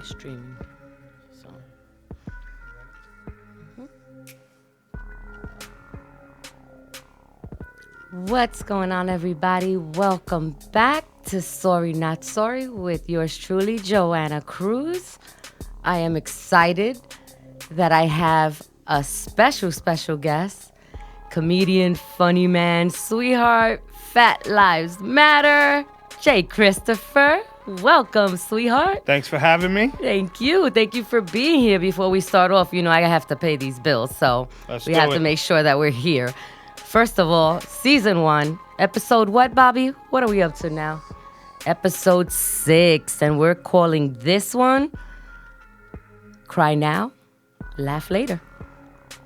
streaming. So. What's going on, everybody? Welcome back to Sorry Not Sorry with yours truly, Joanna Cruz. I am excited that I have a special guest, comedian, funny man, sweetheart, Fat Lives Matter, Jay Christopher. Welcome, sweetheart. Thanks for having me. Thank you. Thank you for being here. Before we start off, you know, I have to pay these bills, so we have to make sure that we're here. First of all, season 1, episode what, Bobby? What are we up to now? Episode 6, and we're calling this one Cry Now, Laugh Later.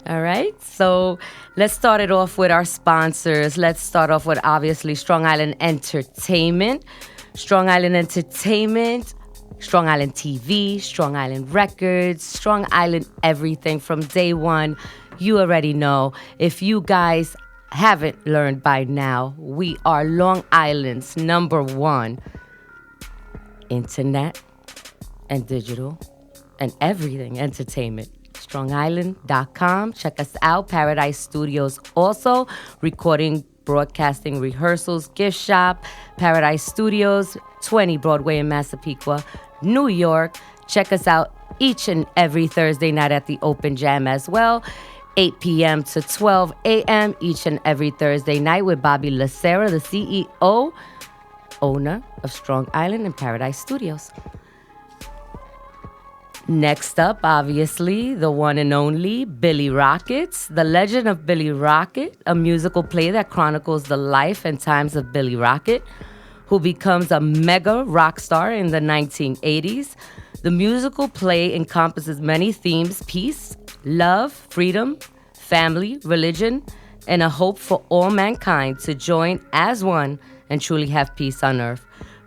All right, so let's start it off with our sponsors. Let's start off with, obviously, Strong Island Entertainment. Strong Island Entertainment, Strong Island TV, Strong Island Records, Strong Island everything from day one. You already know. If you guys haven't learned by now, we are Long Island's #1 internet and digital and everything entertainment. StrongIsland.com. Check us out. Paradise Studios also. Recording, broadcasting, rehearsals, gift shop. Paradise Studios, 20 Broadway in Massapequa, New York. Check us out each and every Thursday night at the Open Jam as well. 8 p.m. to 12 a.m. each and every Thursday night with Bobby Lacera, the CEO, owner of Strong Island and Paradise Studios. Next up, obviously, the one and only Billy Rockets, The Legend of Billy Rocket, a musical play that chronicles the life and times of Billy Rocket, who becomes a mega rock star in the 1980s. The musical play encompasses many themes: peace, love, freedom, family, religion, and a hope for all mankind to join as one and truly have peace on earth.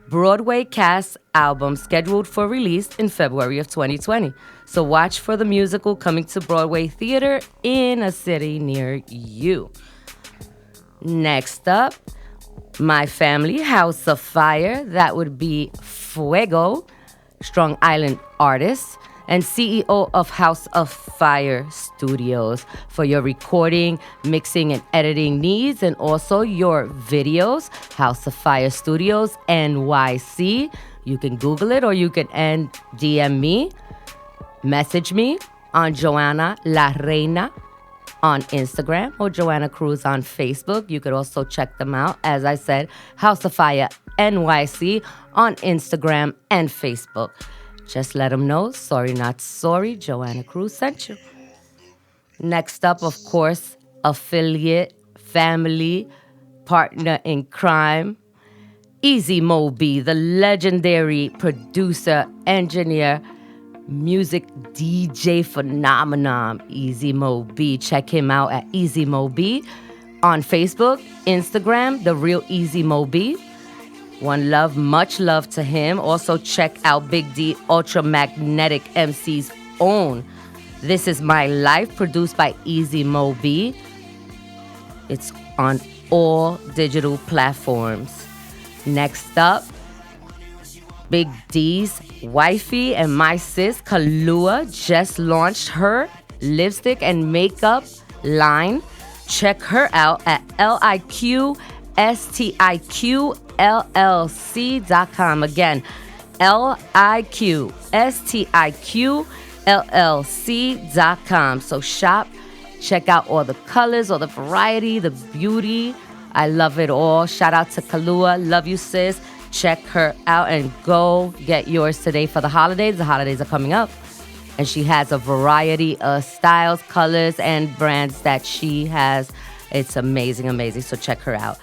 Broadway cast album scheduled for release in February of 2020. So watch for the musical coming to Broadway theater in a city near you. Next up, my family, House of Fire. That would be Fuego, Strong Island artist and CEO of House of Fire Studios for your recording, mixing, and editing needs, and also your videos. House of Fire Studios, NYC. You can Google it or you can DM me. Message me on Joanna La Reina on Instagram or Joanna Cruz on Facebook. You could also check them out, as I said, House of Fire NYC on Instagram and Facebook. Just let them know, sorry not sorry, Joanna Cruz sent you. Next up, of course, affiliate, family, partner in crime, Easy Moby, the legendary producer, engineer, music DJ phenomenon, Easy Moby. Check him out at Easy Moby on Facebook, Instagram, The Real Easy Moby. One love, much love to him. Also check out Big D, Ultramagnetic MC's own This Is My Life, produced by Easy Moby. It's on all digital platforms. Next up, Big D's wifey and my sis, Kalua, just launched her lipstick and makeup line. Check her out at LIQSTIQLLC.com. Again, LIQSTIQLLC.com. So shop, check out all the colors, all the variety, the beauty. I love it all. Shout out to Kalua. Love you, sis. Check her out and go get yours today for the holidays. The holidays are coming up. And she has a variety of styles, colors, and brands that she has. It's amazing, amazing. So check her out.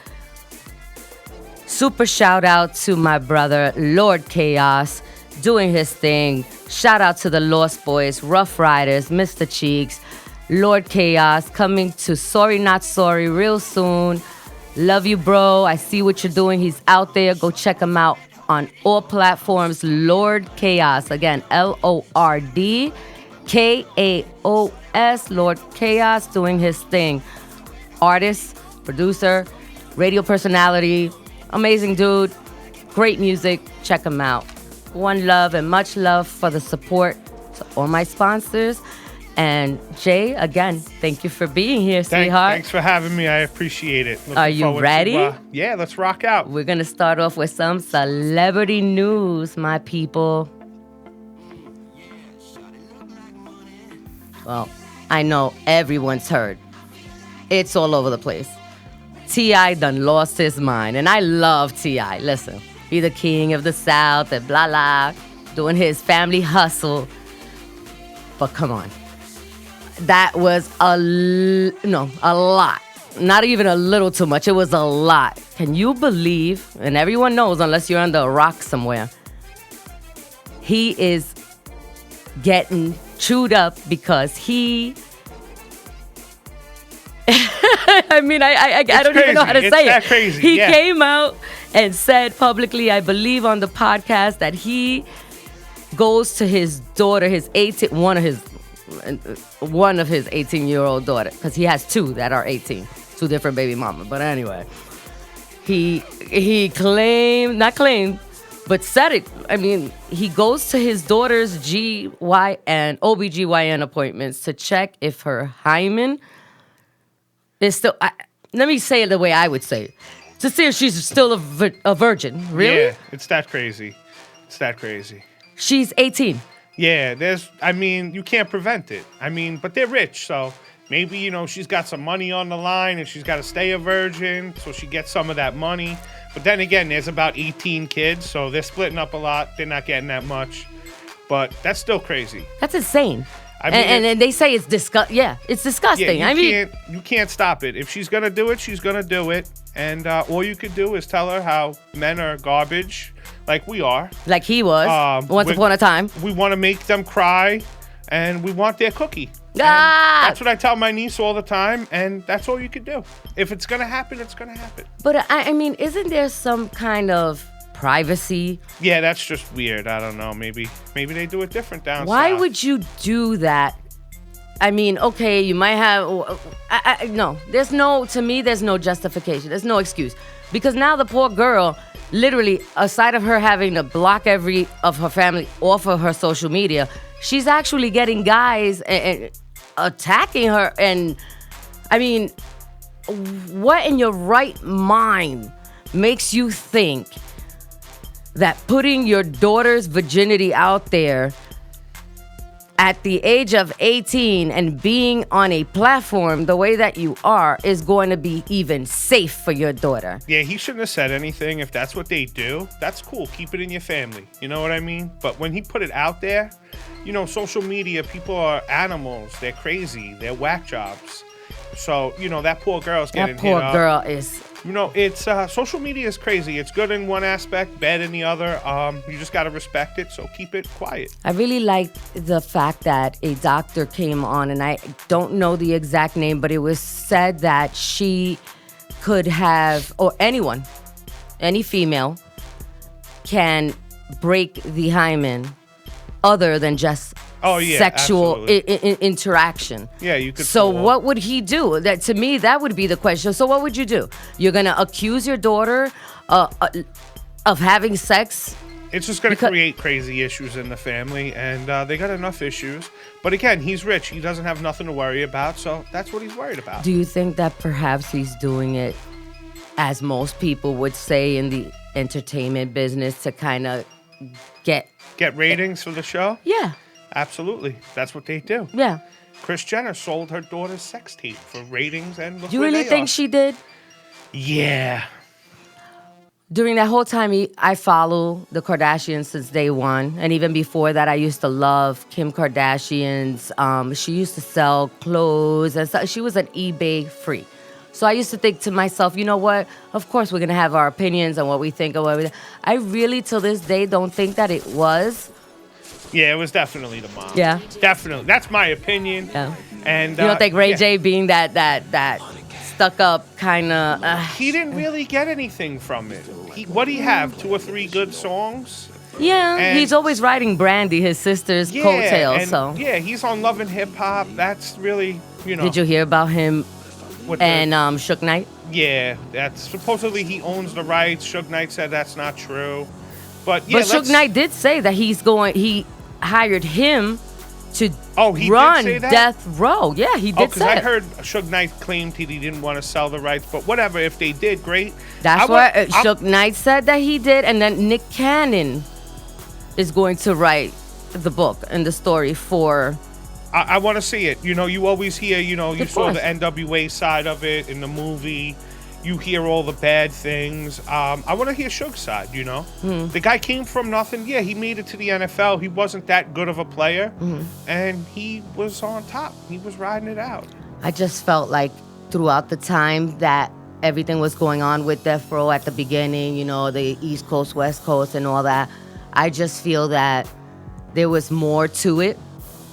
Super shout out to my brother, Lord Chaos, doing his thing. Shout out to the Lost Boys, Rough Riders, Mr. Cheeks, Lord Chaos, coming to Sorry Not Sorry real soon. Love you, bro. I see what you're doing. He's out there. Go check him out on all platforms. Lord Chaos. Again, LORDKAOS. Lord Chaos doing his thing. Artist, producer, radio personality. Amazing dude. Great music. Check him out. One love and much love for the support to all my sponsors. And Jay, again, thank you for being here, sweetheart. Thanks for having me. I appreciate it. Are you ready? Yeah, let's rock out. We're going to start off with some celebrity news, my people. Well, I know everyone's heard. It's all over the place. T.I. done lost his mind. And I love T.I. Listen, he the king of the South and blah, blah, doing his family hustle. But come on. That was a lot. Not even a little too much. It was a lot. Can you believe, and everyone knows unless you're under a rock somewhere, he is getting chewed up because he... I mean, I don't even know how to say it. Crazy. He came out and said publicly, I believe on the podcast, that he goes to his daughter, one of his 18-year-old daughter, because he has two that are 18, two different baby mamas. But anyway, he but said it. I mean, he goes to his daughter's OBGYN appointments to check if her hymen is still, let me say it the way I would say it, to see if she's still a virgin. Really? Yeah, it's that crazy. She's 18. Yeah, you can't prevent it. But they're rich, so maybe, she's got some money on the line and she's got to stay a virgin, so she gets some of that money. But then again, there's about 18 kids, so they're splitting up a lot. They're not getting that much. But that's still crazy. That's insane. And they say it's disgusting. Yeah, it's disgusting. You can't stop it. If she's going to do it, she's going to do it. And all you could do is tell her how men are garbage, like we are. Like he was once upon a time. We want to make them cry, and we want their cookie. That's what I tell my niece all the time, and that's all you could do. If it's going to happen, it's going to happen. But, I mean, isn't there some kind of privacy? Yeah, that's just weird. I don't know. Maybe they do it different down south. Why would you do that? I mean, okay, you might have... no, there's no justification. There's no excuse. Because now the poor girl, literally, aside of her having to block every of her family off of her social media, she's actually getting guys and attacking her. And, I mean, what in your right mind makes you think that putting your daughter's virginity out there at the age of 18 and being on a platform the way that you are is going to be even safe for your daughter? Yeah, he shouldn't have said anything. If that's what they do, that's cool. Keep it in your family. You know what I mean? But when he put it out there, social media, people are animals. They're crazy. They're whack jobs. So, that poor girl's getting hit up. That poor girl is... it's social media is crazy. It's good in one aspect, bad in the other. You just got to respect it, so keep it quiet. I really like the fact that a doctor came on, and I don't know the exact name, but it was said that she could have, or anyone, any female, can break the hymen other than just sexual interaction. Yeah, you could. So what would he do? That, to me, that would be the question. So what would you do? You're gonna accuse your daughter of having sex? It's just gonna create crazy issues in the family, and they got enough issues. But again, he's rich. He doesn't have nothing to worry about, so that's what he's worried about. Do you think that perhaps he's doing it, as most people would say in the entertainment business, to kind of get ratings for the show? Yeah. Absolutely. That's what they do. Yeah. Kris Jenner sold her daughter's sex tape for ratings, and look Do you really think she did? Yeah. During that whole time, I follow the Kardashians since day one. And even before that, I used to love Kim Kardashian's. She used to sell clothes. And so she was an eBay freak. So I used to think to myself, you know what? Of course, we're going to have our opinions on what we think of what I really, till this day, don't think that it was. Yeah, it was definitely the mom. Yeah. Definitely. That's my opinion. Yeah. And you don't think Ray J being that stuck up kind of... He didn't really get anything from it. What'd he have? 2 or 3 good songs? Yeah, and he's always riding Brandy, his sister's coattails. So yeah, he's on Love and Hip Hop. That's really, Did you hear about him and Suge Knight? Yeah, that's supposedly he owns the rights. Suge Knight said that's not true. But yeah, But Suge Knight did say that he hired him to he run did say that? Death Row. Yeah, he did because say I it. heard Suge Knight claimed he didn't want to sell the rights, but whatever. If they did, great. That's what Suge Knight said that he did, and then Nick Cannon is going to write the book and the story for. I want to see it. You know, you always hear, you saw course. the NWA side of it in the movie. You hear all the bad things. I want to hear Suge's side, The guy came from nothing. Yeah, he made it to the NFL. He wasn't that good of a player. And he was on top. He was riding it out. I just felt like throughout the time that everything was going on with Death Row at the beginning, the East Coast, West Coast, and all that, I just feel that there was more to it.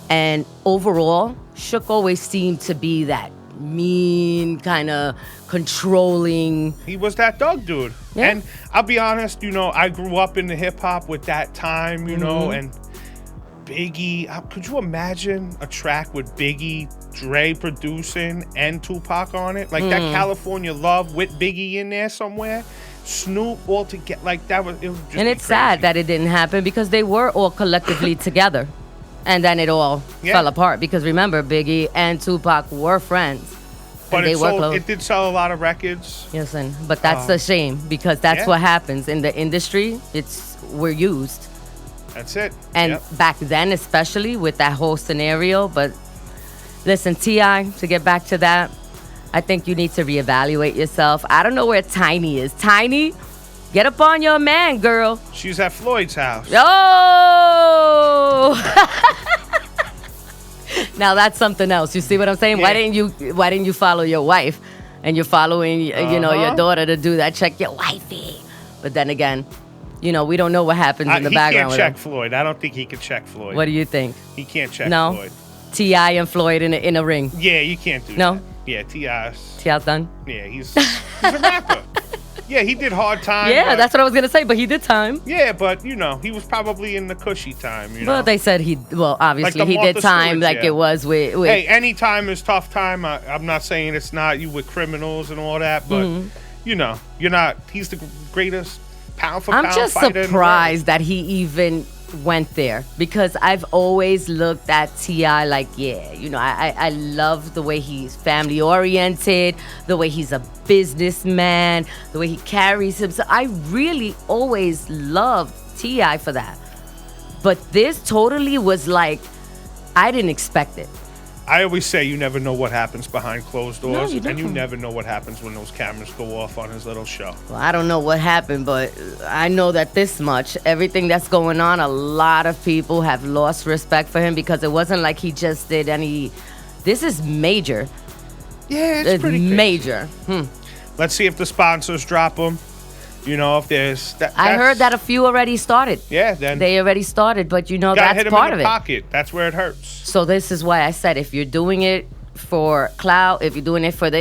And overall, Shook always seemed to be that mean, kind of controlling. He was that Doug dude. Yeah. And I'll be honest, I grew up in the hip hop with that time, and Biggie. Could you imagine a track with Biggie, Dre producing, and Tupac on it? Like that California Love with Biggie in there somewhere? Snoop all together. Like that was, it was just And it's sad that it didn't happen because they were all collectively together. And then it all fell apart because remember, Biggie and Tupac were friends. But they were close. It did sell a lot of records. Listen, but that's a shame because that's what happens in the industry. We're used. That's it. And back then, especially with that whole scenario. But listen, T.I., to get back to that, I think you need to reevaluate yourself. I don't know where Tiny is. Tiny, get up on your man, girl. She's at Floyd's house. Oh! Now that's something else. You see what I'm saying? Yeah. Why didn't you follow your wife? And you're following, your daughter to do that. Check your wifey. But then again, we don't know what happens in the background. He can't check Floyd. I don't think he can check Floyd. What do you think? He can't check No? Floyd. T.I. and Floyd in a ring. Yeah, you can't do No? that. Yeah, T.I.'s. T.I.'s done? Yeah, he's a rapper. Yeah, he did Hard Time. Yeah, that's what I was going to say, but he did time. Yeah, but, he was probably in the cushy time, Well, they said obviously Like he Martha did time Stewart, it was with... Hey, any time is tough time. I'm not saying it's not you with criminals and all that, but, you're not... He's the greatest pound for pound I'm just fighter surprised that he even went there because I've always looked at T.I. like, I love the way he's family oriented, the way he's a businessman, the way he carries himself. I really always loved T.I. for that. But this totally was like, I didn't expect it. I always say you never know what happens behind closed doors, you and you don't. never know what happens when those cameras go off on his little show. Well, I don't know what happened, but I know that this much, everything that's going on, a lot of people have lost respect for him because it wasn't like he just did any... This is major. Yeah, it's pretty crazy. Major. Let's see if the sponsors drop them. If there's... I heard that a few already started. Yeah, then... They already started, but gotta that's hit 'em part in of the it. pocket. That's where it hurts. So this is why I said if you're doing it for clout, if you're doing it for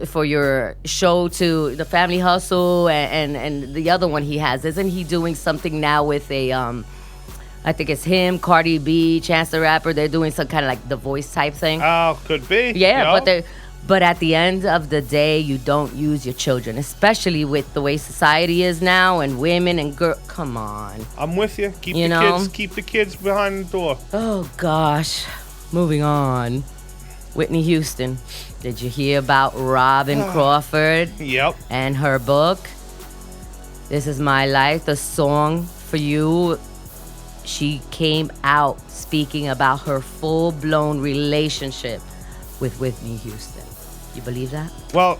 for your show to the Family Hustle and the other one he has, isn't he doing something now with a I think it's him, Cardi B, Chance the Rapper. They're doing some kind of like The Voice type thing. Oh, could be. Yeah, but at the end of the day, you don't use your children, especially with the way society is now and women and girls. Come on. I'm with you. Keep the kids behind the door. Oh gosh. Moving on. Whitney Houston. Did you hear about Robyn Crawford? Yep. And her book? This Is My Life, the song for you. She came out speaking about her full-blown relationship with Whitney Houston. You believe that? Well,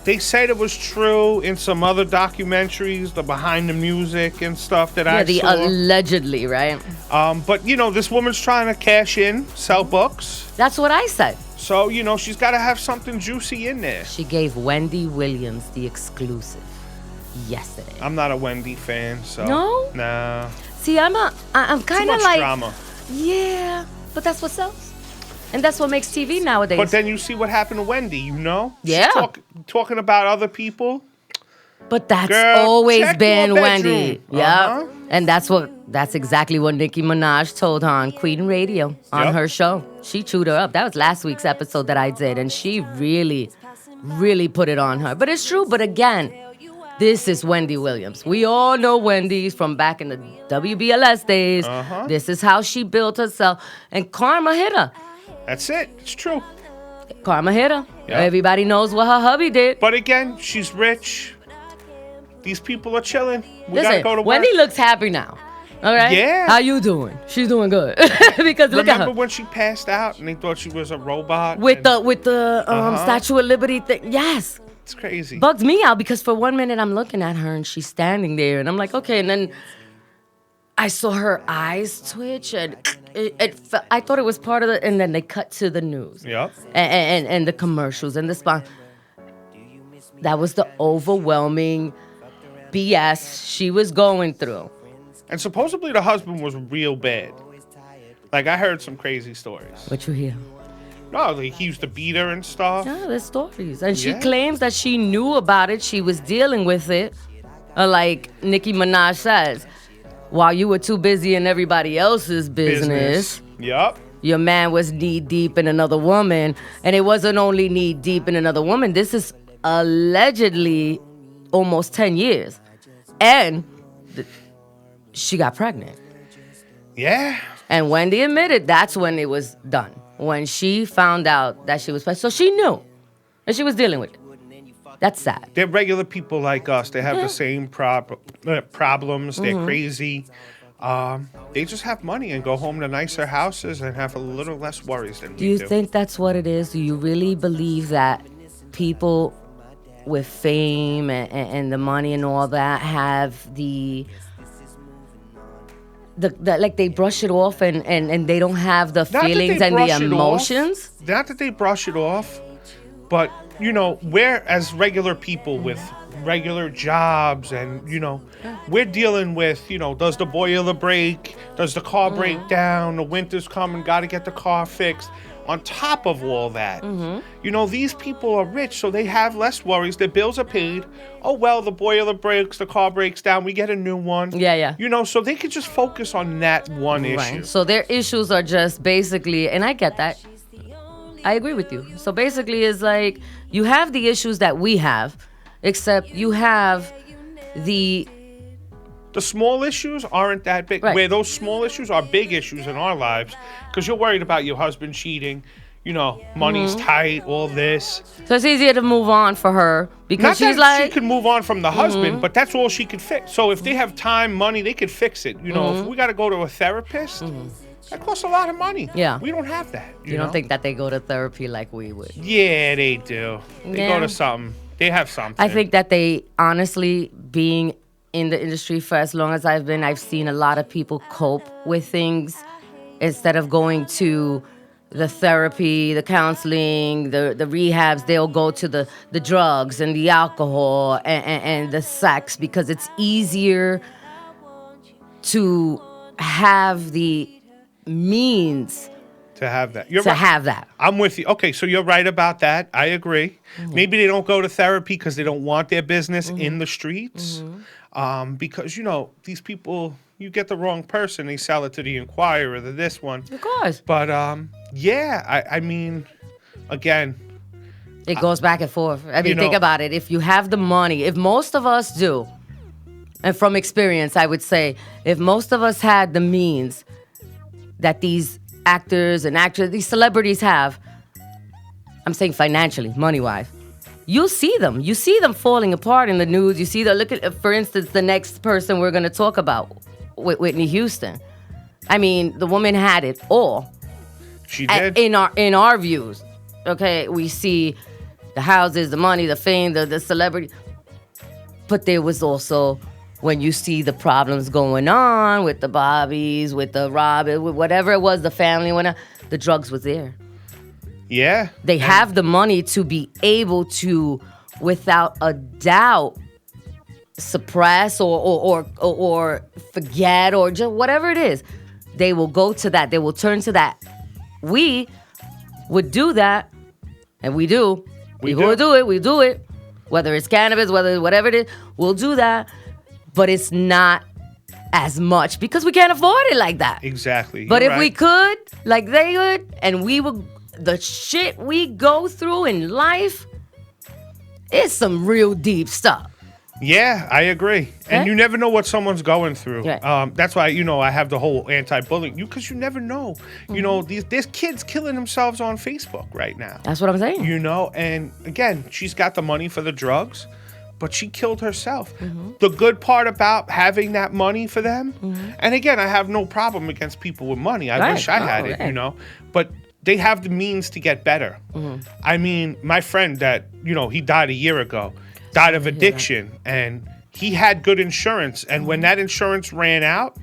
they said it was true in some other documentaries, the behind the music and stuff that I saw. Allegedly, right? But, this woman's trying to cash in, sell books. That's what I said. So, she's got to have something juicy in there. She gave Wendy Williams the exclusive yesterday. I'm not a Wendy fan, so... No? Nah. See, I'm kind of like... drama. Yeah, but that's what sells. And that's what makes TV nowadays. But then you see what happened to Wendy, Yeah. She's talking about other people. But that's Girl, always check been your Wendy. bedroom. Yeah. And that's exactly what Nicki Minaj told her on Queen Radio on her show. She chewed her up. That was last week's episode that I did. And she really, really put it on her. But it's true. But again, This is Wendy Williams. We all know Wendy's from back in the WBLS days. This is how she built herself. And karma hit her. That's it. It's true. Karma hit her. Yeah. Everybody knows what her hubby did. But again, she's rich. These people are chilling. We Listen, gotta go to work. Wendy looks happy now. All right? Yeah. How you doing? She's doing good. Because look at Remember her. when she passed out and they thought she was a robot? With the Statue of Liberty thing. Yes. It's crazy. Bugs me out because for 1 minute I'm looking at her and she's standing there and I'm like, okay. And then I saw her eyes twitch and I thought it was part of and then they cut to the news. Yep. And the commercials and the spot. That was the overwhelming BS she was going through. And supposedly the husband was real bad. Like, I heard some crazy stories. What you hear? No, like, he used to beat her and stuff. Yeah, there's stories. And she Yeah. claims that she knew about it. She was dealing with it. Like Nicki Minaj says, while you were too busy in everybody else's business. Yep. Your man was knee deep in another woman. And it wasn't only knee deep in another woman. This is allegedly almost 10 years. And she got pregnant. Yeah. And Wendy admitted that's when it was done. When she found out that she was pregnant. So she knew. And she was dealing with it. That's sad. They're regular people like us. They have the same problems. They're crazy. They just have money and go home to nicer houses and have a little less worries than we do. Do you think that's what it is? Do you really believe that people with fame and the money and all that have the like they brush it off and they don't have the feelings and the emotions? Not that they brush it off, but, you know, we're as regular people with regular jobs and, you know, we're dealing with, you know, does the boiler break? Does the car break down? The winter's coming, got to get the car fixed. On top of all that, you know, these people are rich, so they have less worries. Their bills are paid. Oh, well, the boiler breaks, the car breaks down, we get a new one. Yeah. You know, so they could just focus on that one issue. So their issues are just basically, and I get that. I agree with you. So basically it's like you have the issues that we have, except you have the small issues aren't that big. Right. Where those small issues are big issues in our lives, because you're worried about your husband cheating, you know, money's tight, all this. So it's easier to move on for her because Not she's that like, she could move on from the husband, but that's all she could fix. So if they have time, money, they could fix it. You know, if we got to go to a therapist, that costs a lot of money. Yeah. We don't have that. you know? don't think that they go to therapy like we would? Yeah, they do. They Yeah. go to something. They have something. I think that they honestly, being in the industry for as long as I've been, I've seen a lot of people cope with things instead of going to the therapy, the counseling, the rehabs. They'll go to the drugs and the alcohol and the sex because it's easier to have the means to have that. You're to right. have that. I'm with you. Okay, so you're right about that. I agree. Maybe they don't go to therapy because they don't want their business in the streets. Because, you know, these people, you get the wrong person, they sell it to the Inquirer, to this one. Of course. But, yeah, I mean, again, It goes back and forth. I mean, you know- think about it. If you have the money, if most of us do, and from experience, I would say, if most of us had the means that these actors and actresses, these celebrities have, I'm saying financially, money-wise, you'll see them. You see them falling apart in the news. You see them, look at, for instance, the next person we're going to talk about, Whitney Houston. I mean, the woman had it all. she did. In our views. Okay, we see the houses, the money, the fame, the celebrity. But there was also, when you see the problems going on with the Bobbies, with the Robyn, with whatever it was, the family, the drugs was there. Yeah. They have the money to be able to, without a doubt, suppress or forget or just whatever it is. They will go to that. They will turn to that. We would do that, and we do. We will do. do it. We do it. Whether it's cannabis, whatever it is, we'll do that. But it's not as much because we can't afford it like that. Exactly. But You're if we right. could, like they could, and we would, the shit we go through in life is some real deep stuff. Yeah, I agree. And you never know what someone's going through. Right. That's why, I have the whole anti-bullying. Because you never know. There's kids killing themselves on Facebook right now. That's what I'm saying. And again, she's got the money for the drugs, but she killed herself. The good part about having that money for them, and again, I have no problem against people with money. I wish I had it, but they have the means to get better. I mean, my friend that, he died a year ago, died of addiction, and he had good insurance. And when that insurance ran out,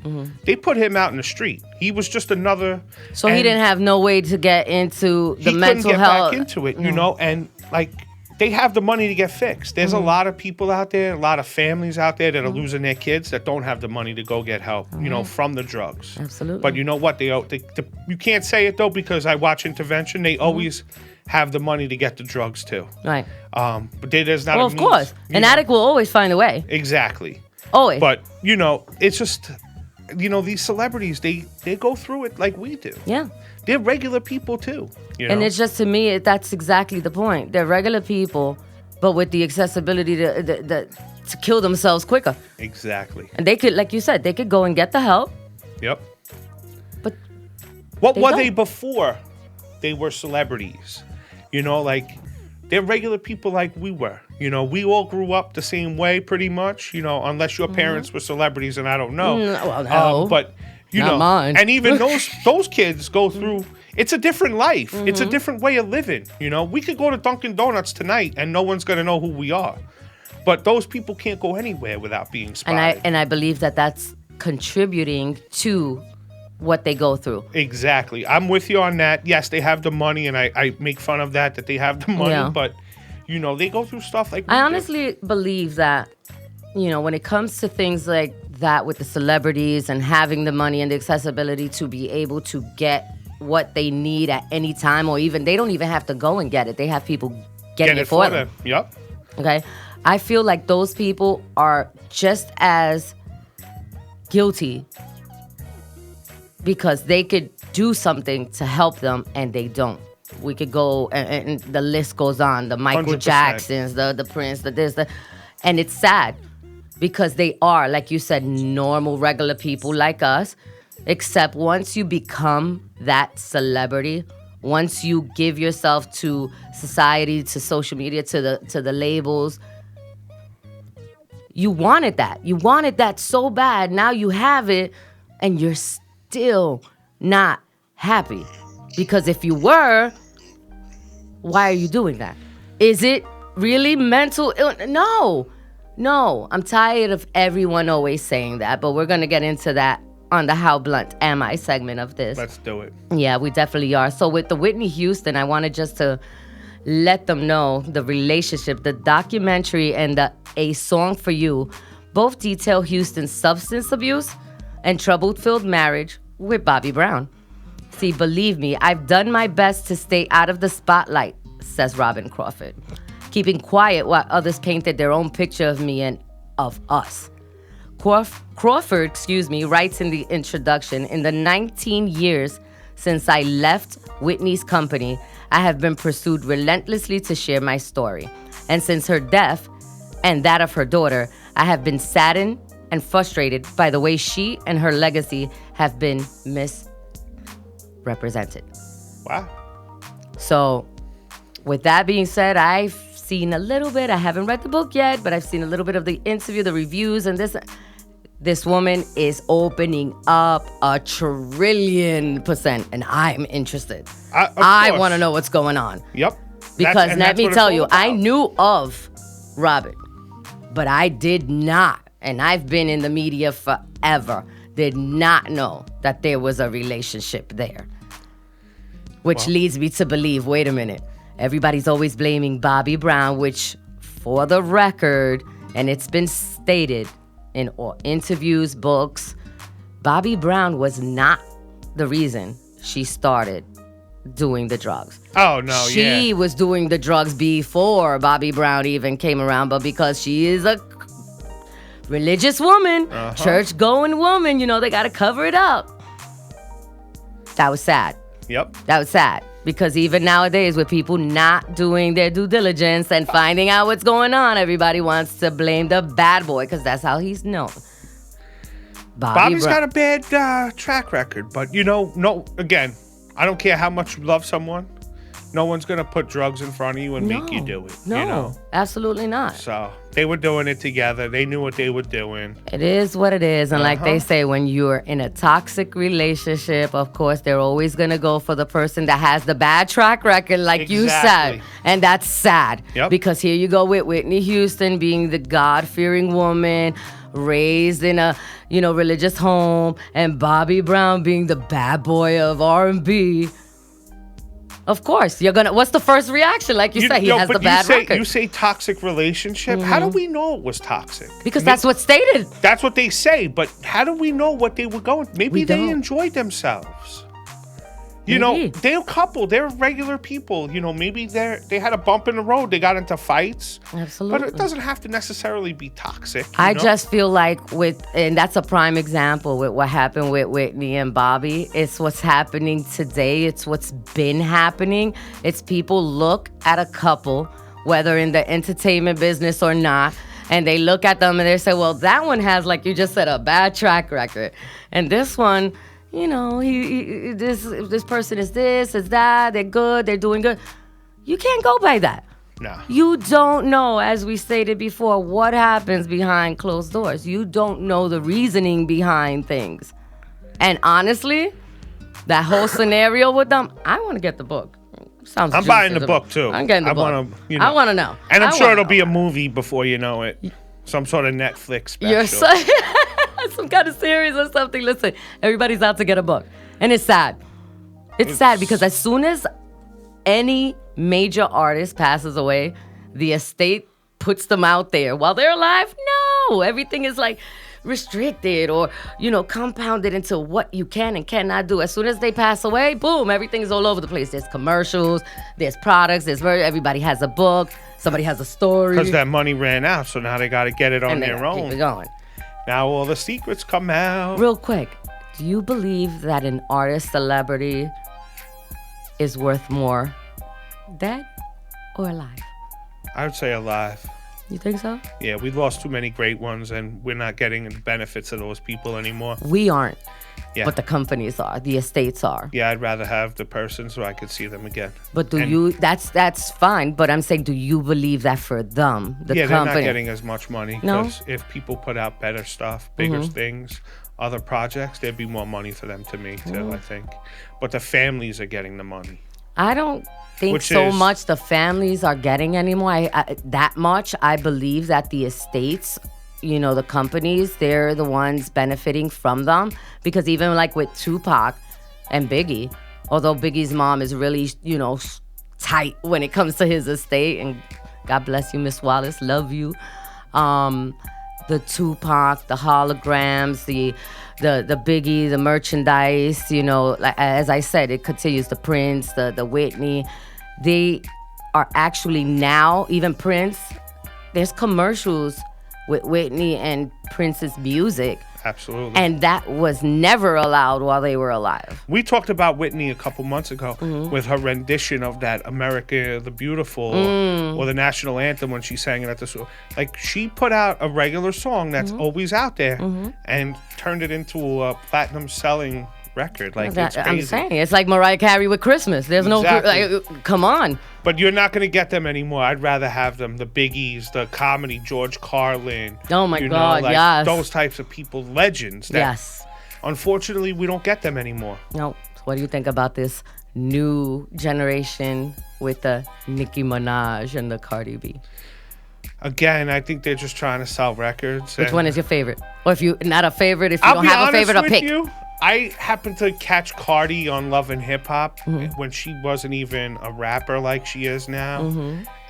they put him out in the street. He was just another. So he didn't have no way to get into the mental health. He couldn't get back into it, and like they have the money to get fixed. There's a lot of people out there, a lot of families out there that are losing their kids that don't have the money to go get help, from the drugs. Absolutely. But you know what? You can't say it though, because I watch Intervention. They always have the money to get the drugs too. Right. But there's not. Well, of course, an addict will always find a way. Exactly. Always. But it's just, these celebrities, they go through it like we do. Yeah. They're regular people too. And it's just, to me, that's exactly the point. They're regular people, but with the accessibility to kill themselves quicker. Exactly. And they could, like you said, they could go and get the help. Yep. But what were they before they were celebrities? Like they're regular people like we were. We all grew up the same way pretty much, unless your parents were celebrities, and I don't know. Well, no. But Not mine. And even those kids go through. It's a different life. It's a different way of living. We could go to Dunkin' Donuts tonight and no one's gonna know who we are. But those people can't go anywhere without being spotted. And I believe that that's contributing to what they go through. Exactly. I'm with you on that. Yes, they have the money, and I make fun of that they have the money, but they go through stuff like we I do. honestly believe that, when it comes to things like that with the celebrities and having the money and the accessibility to be able to get what they need at any time, or even they don't even have to go and get it. They have people getting it for them. Yep. Okay. I feel like those people are just as guilty because they could do something to help them and they don't. We could go and the list goes on. The Michael 100%. Jacksons, the Prince, the this, and it's sad because they are, like you said, normal, regular people like us. Except once you become that celebrity, once you give yourself to society, to social media, to the labels, you wanted that. You wanted that so bad. Now you have it, and you're still not happy. Because if you were, why are you doing that? Is it really mental illness? No. I'm tired of everyone always saying that, but we're going to get into that on the How Blunt Am I segment of this. Let's do it. Yeah, we definitely are. So with the Whitney Houston, I wanted just to let them know the relationship, the documentary, and the A Song for You both detail Houston's substance abuse and trouble-filled marriage with Bobby Brown. See, believe me, I've done my best to stay out of the spotlight, says Robyn Crawford, keeping quiet while others painted their own picture of me and of us. Crawford, writes in the introduction, in the 19 years since I left Whitney's company, I have been pursued relentlessly to share my story. And since her death and that of her daughter, I have been saddened and frustrated by the way she and her legacy have been misrepresented. Wow. So, with that being said, I've seen a little bit. I haven't read the book yet, but I've seen a little bit of the interview, the reviews, and this woman is opening up 1,000,000,000%, and I'm interested. I want to know what's going on. Yep. Because let me tell you, I knew of Robyn, but I did not, and I've been in the media forever, did not know that there was a relationship there. Which leads me to believe, wait a minute, everybody's always blaming Bobby Brown, which, for the record, and it's been stated in all interviews, books, Bobby Brown was not the reason she started doing the drugs. Oh, no, She was doing the drugs before Bobby Brown even came around, but because she is a religious woman, church-going woman, they got to cover it up. That was sad. Yep. That was sad. Because even nowadays, with people not doing their due diligence and finding out what's going on, everybody wants to blame the bad boy because that's how he's known. Bobby's got a bad track record, but no. Again, I don't care how much you love someone. No one's gonna put drugs in front of you and make you do it. No, absolutely not. So they were doing it together. They knew what they were doing. It is what it is. And like they say, when you're in a toxic relationship, of course, they're always going to go for the person that has the bad track record, like you said. And that's sad. Yep. Because here you go with Whitney Houston being the God-fearing woman, raised in a, religious home, and Bobby Brown being the bad boy of R&B. Of course, you're gonna. What's the first reaction? Like you said, he has the bad record. You say toxic relationship. How do we know it was toxic? Because that's what's stated. That's what they say. But how do we know what they were going? Maybe they enjoyed themselves. They're a couple. They're regular people. Maybe they had a bump in the road. They got into fights. Absolutely. But it doesn't have to necessarily be toxic. I just feel like and that's a prime example with what happened with Whitney and Bobby. It's what's happening today. It's what's been happening. It's people look at a couple, whether in the entertainment business or not, and they look at them and they say, well, that one has, like you just said, a bad track record. And this one, this person is this, is that, they're good, they're doing good. You can't go by that. No. You don't know, as we stated before, what happens behind closed doors. You don't know the reasoning behind things. And honestly, that whole scenario with them, I want to get the book. I'm buying the book too. I'm getting the book. I want to know. And I'm sure it'll be a movie before you know it. Some sort of Netflix special. You're some kind of series or something. Listen, everybody's out to get a book. And it's sad. It's sad because as soon as any major artist passes away, the estate puts them out there. While they're alive, no. Everything is like restricted or, compounded into what you can and cannot do. As soon as they pass away, boom, everything's all over the place. There's commercials, there's products, everybody has a book, somebody has a story. Because that money ran out, so now they got to get it on their own. Keep it going. Now all the secrets come out. Real quick, do you believe that an artist celebrity is worth more dead or alive? I would say alive. You think so? Yeah, we lost too many great ones, and we're not getting the benefits of those people anymore. We aren't. Yeah. But the companies are, the estates are. Yeah, I'd rather have the person so I could see them again. But that's fine, but I'm saying, do you believe that for them, the company? Yeah, they're not getting as much money. No? Because if people put out better stuff, bigger things, other projects, there'd be more money for them to make too, I think. But the families are getting the money. I don't think much the families are getting anymore. That much. I believe that the estates, the companies, they're the ones benefiting from them. Because even like with Tupac and Biggie, although Biggie's mom is really, tight when it comes to his estate, and God bless you, Miss Wallace, love you. The Tupac, the holograms, the Biggie, the merchandise, like as I said, it continues. The Prince, the Whitney, they are actually now, even Prince, there's commercials with Whitney and Prince's music. Absolutely. And that was never allowed while they were alive. We talked about Whitney a couple months ago with her rendition of that America the Beautiful or the national anthem when she sang it at the school. Like, she put out a regular song that's always out there and turned it into a platinum selling record. Like, it's crazy. I'm saying, it's like Mariah Carey with Christmas. There's no, come on. But you're not going to get them anymore. I'd rather have them, the Biggies, the comedy, George Carlin. Oh, my God, yes. Those types of people, legends. Yes. Unfortunately, we don't get them anymore. No. What do you think about this new generation with the Nicki Minaj and the Cardi B? Again, I think they're just trying to sell records. Which one is your favorite? Or if you not a favorite, if you don't have a favorite, a pick. I happened to catch Cardi on Love and Hip Hop when she wasn't even a rapper like she is now.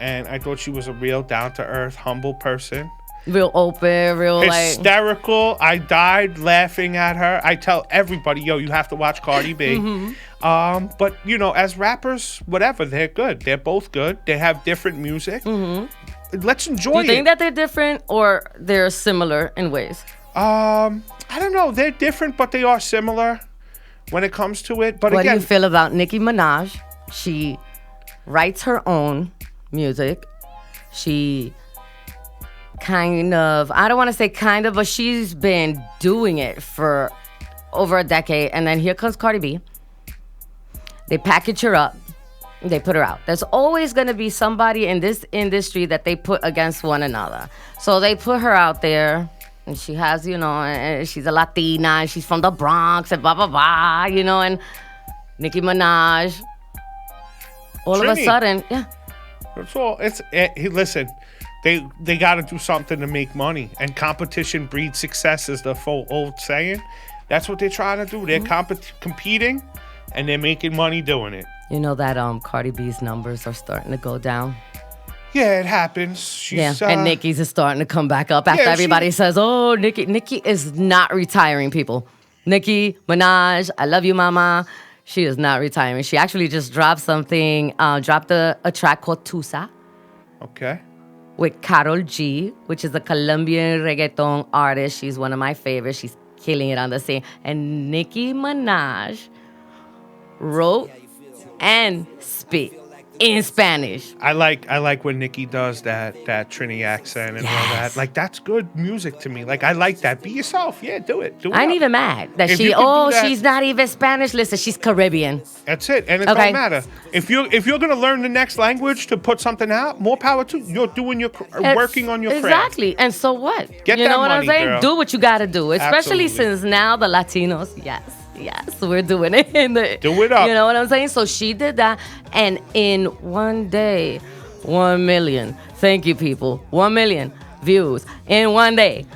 And I thought she was a real down-to-earth, humble person. Real open, real hysterical. I died laughing at her. I tell everybody, you have to watch Cardi B. But, as rappers, whatever, they're good. They're both good. They have different music. Let's enjoy it. Do you think that they're different or they're similar in ways? I don't know. They're different, but they are similar when it comes to it. But what do you feel about Nicki Minaj? She writes her own music. She kind of, I don't want to say kind of, but she's been doing it for over a decade. And then here comes Cardi B. They package her up. They put her out. There's always going to be somebody in this industry that they put against one another. So they put her out there. And she has, she's a Latina, and she's from the Bronx, and blah, blah, blah, and Nicki Minaj. All of a sudden, yeah. That's all. Listen, they got to do something to make money. And competition breeds success is the full old saying. That's what they're trying to do. They're competing, and they're making money doing it. You know that Cardi B's numbers are starting to go down? Yeah, it happens. And Nicki's is starting to come back up after everybody says, oh, Nicki. Nicki is not retiring, people. Nicki Minaj, I love you, mama. She is not retiring. She actually just dropped something, dropped a track called Tusa. Okay. With Karol G, which is a Colombian reggaeton artist. She's one of my favorites. She's killing it on the scene. And Nicki Minaj wrote and spit in Spanish. I like when Nicki does that Trini accent and all that. Like, that's good music to me. Like, I like that. Be yourself. Yeah, do it. I ain't even mad that she's not even Spanish. Listen, she's Caribbean. That's it. And it don't matter. If you're gonna learn the next language to put something out, more power to you. You're doing working on your craft. Exactly. And so what? Get you that know what money, I'm saying? girl. Do what you gotta do. Especially since now the Latinos, Yes, we're doing it do it up. You know what I'm saying? So she did that, and in one day, 1 million. Thank you, people. 1 million views in one day.